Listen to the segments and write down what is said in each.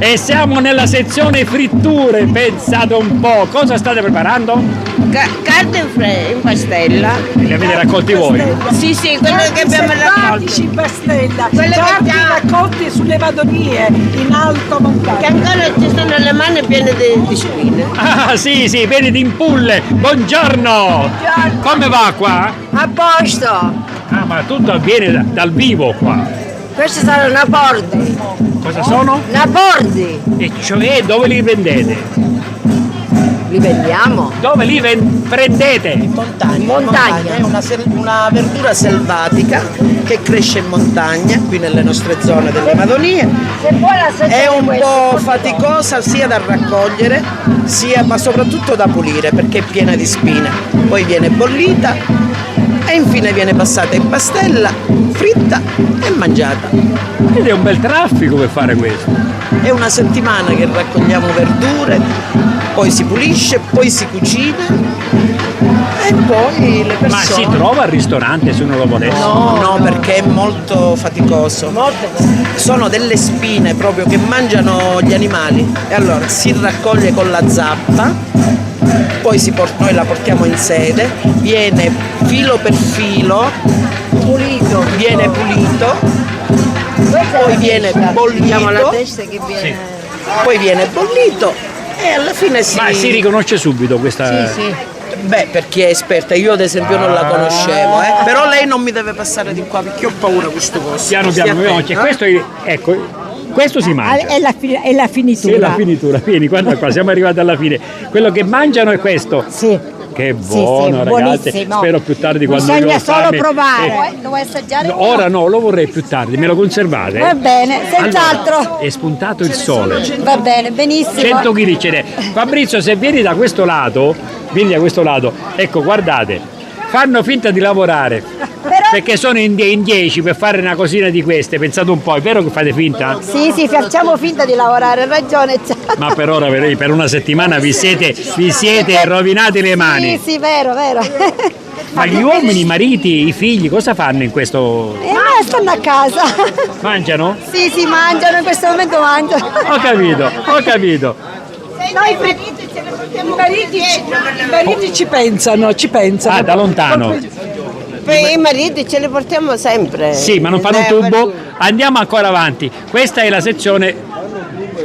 E siamo nella sezione fritture, pensate un po', cosa state preparando? Carne in pastella. Li avete raccolti voi? Sì, quello che abbiamo raccolto. In pastella, Quello carni che già- raccolti sulle Madonie, in alto Che montagna. ancora ci sono le mani piene di spine. Ah sì, vieni di Impulle, buongiorno! Come va qua? A posto. Ah, ma tutto avviene dal vivo qua. Questi sono napordi. Cosa sono? Napordi. E cioè dove li vendete? Li vendiamo. Dove li prendete? In montagna. Montagna. È una verdura selvatica che cresce in montagna, qui nelle nostre zone delle Madonie. È un po' faticosa sia da raccogliere, ma soprattutto da pulire perché è piena di spine. Poi viene bollita e infine viene passata in pastella, fritta e mangiata. Ed è un bel traffico per fare questo. È una settimana che raccogliamo verdure, poi si pulisce, poi si cucina e poi le persone... Ma si trova al ristorante se uno lo volesse? No, perché è molto faticoso. Sono delle spine proprio che mangiano gli animali. E allora si raccoglie con la zappa, poi noi la portiamo in sede, viene filo per filo, viene pulito, poi viene bollito, poi viene bollito e alla fine Ma si riconosce subito questa... Beh, per chi è esperta, io ad esempio non la conoscevo, però lei non mi deve passare di qua perché ho paura di questo posto. Piano cioè, questo ecco, questo si mangia. È la finitura. Sì, la finitura, vieni, guarda qua, siamo arrivati alla fine. Quello che mangiano è questo. Sì. Che buono, sì, ragazzi. buonissimo. Spero più tardi quando Bisogna io ho solo fame. provare. Lo vuoi assaggiare? Ora no, lo vorrei più tardi, me lo conservate? Va bene, senz'altro. Allora, è spuntato il sole. Va bene, benissimo. 100 kg ce n'è. Fabrizio, se vieni da questo lato, ecco, guardate, fanno finta di lavorare. Perché sono in 10 per fare una cosina di queste, pensate un po', è vero che fate finta? Sì, facciamo finta di lavorare, hai ragione. Ma per ora, per una settimana vi siete rovinati le mani. Sì, vero. Ma gli uomini, i mariti, i figli, cosa fanno in questo? Stanno a casa. Mangiano? Sì, mangiano, in questo momento mangiano. Ho capito. Noi i mariti ci pensano. Ah, da lontano. I mariti ce li portiamo sempre. Sì, ma non fanno un tubo? Andiamo ancora avanti. Questa è la sezione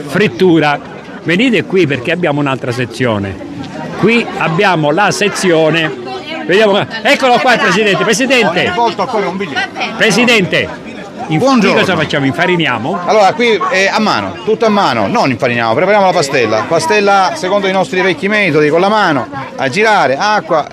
frittura. Venite qui perché abbiamo un'altra sezione. Qui abbiamo la sezione. Vediamo. Eccolo qua il presidente. Presidente. Buongiorno. Qui cosa facciamo? Infariniamo? Allora, qui è a mano, tutto a mano, non infariniamo, prepariamo la pastella. Pastella secondo i nostri vecchi metodi, con la mano, a girare, acqua,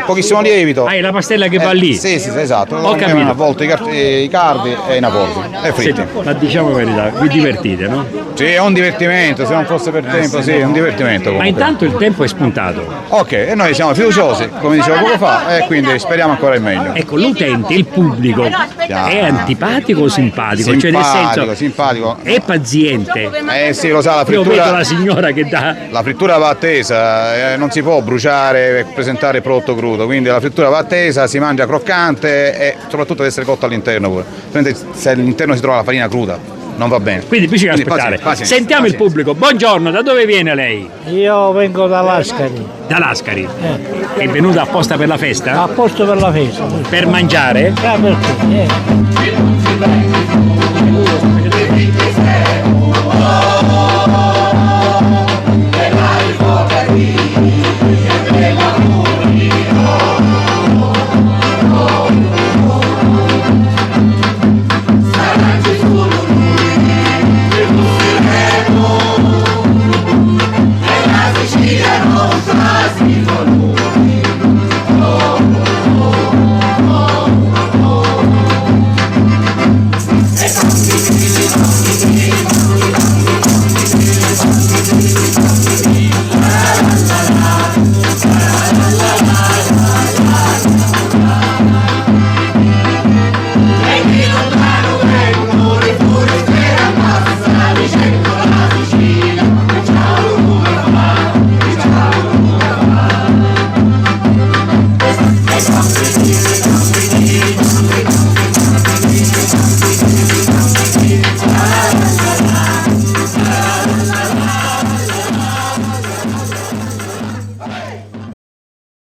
pochissimo lievito. Ah, è la pastella che va lì? Sì, esatto. Ho capito. A volte i cardi e i naporti e fritti. Senti, ma diciamo la verità, vi divertite, no? Sì, è un divertimento, se non fosse per tempo, sì, è un divertimento Ma comunque. intanto il tempo è spuntato. Ok, e noi siamo fiduciosi, come dicevo poco fa, e quindi speriamo ancora il meglio. Ecco, l'utente, il pubblico, è antipatico o simpatico? Cioè nel senso, Simpatico. è paziente. Sì, lo sa, la Io vedo frittura... la signora che dà... La frittura va attesa, non si può bruciare e presentare il prodotto crudo, quindi la frittura va attesa, si mangia croccante e soprattutto deve essere cotta all'interno pure. Se all'interno si trova la farina cruda non va bene. Quindi bisogna aspettare. Pazienza. Sentiamo il pubblico. Buongiorno, da dove viene lei? Io vengo da Lascari, Da Lascari. È venuta apposta per la festa? a posto per la festa. Per mangiare? Per tutti,